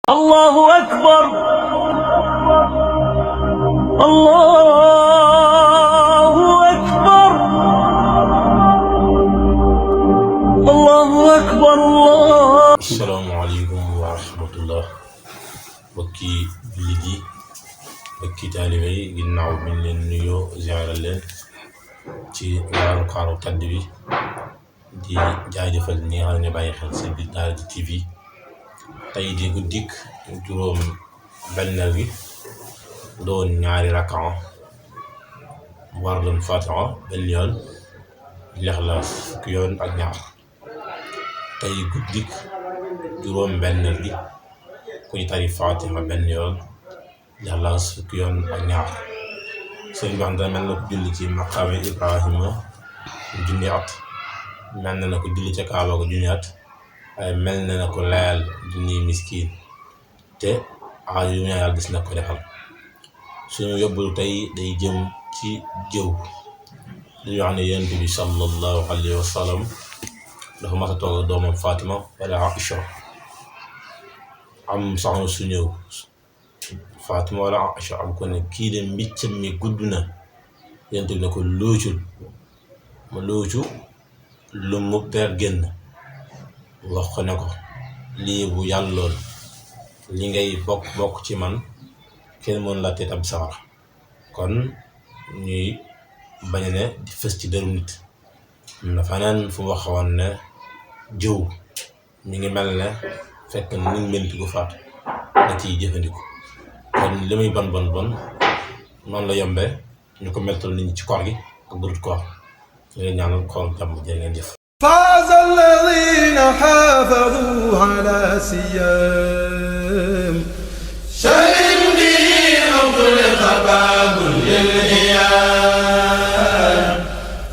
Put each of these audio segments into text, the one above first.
الله أكبر الله أكبر الله أكبر الله. asalaamaaleykum wa rahmatullah bokki jullit yi bokki taalibe yi ginnaaw bi ñu leen nuyoo ziara leen ci weeru kaaru tàdd bi di jaajëfal ñi nga xam ne bàyyi xel seen biir Daara J TV tey di guddik juróom benneel gi doon ñaari rakkaa war doon Faatiha benn yoon Lixlaas fukki yoon ak ñaar tey guddik juróom benneel gi kuy tari Faatiha benn yoon Lixlaas fukki yoon ak ñaar sëñ bi wax dana mel na ko julli ci maqaame Ibrahima junni at mel na ko julli ca Kaaba ko junni at waaye mel na ko layal junni miskiin te aajo yu ñaan yàlla gis na ko defal. suñu yóbbulu tey day jëm ci jëw. dañuy wax ne yonent bi sallallahu alayhi wa sallam dafa mas a toog doomam Fatima wala Aïcha am soxna su ñëw Fatima wala Aïcha am ko ne kii de mbiccam mi gudd na yonent bi ne ko loocul ma loocu lu mu per génn wax ko ne ko lii bu yàlloon li ngay bokk ci man kenn mën la teet ab sawar kon ñuy bañ ne di fës ci dërum nit. am na faneen fu mu waxoon ne jëw mi ngi mel ne fekk ni ngi menti ko faat da ciy jëfandiku kon li muy bon noonu la yombee ñu ko meltal nit ñi ci koor gi ak burut koor ñu leen ñaanal koor jàmm jërë ngeen jëf. فاز الذين حافظوا على سيام شهد به أغلق باب للإيام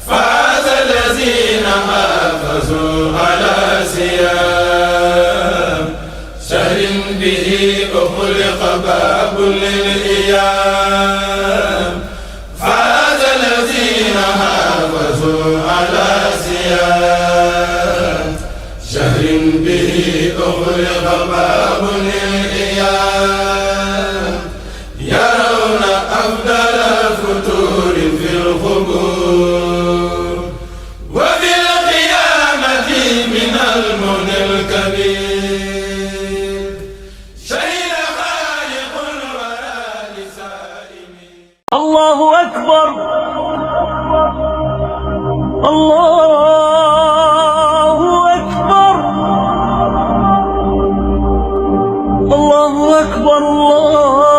فاز الذين حافظوا على سيام شهد به أغلق باب للإيام فاز الذين حافظوا على شهر به أغلق باب الإيام يرون أفضل الفتور في القبور وفي القيامة من المنى الكبير شهد خالق الورى لسائمين. الله أكبر الله أكبر الله أكبر الله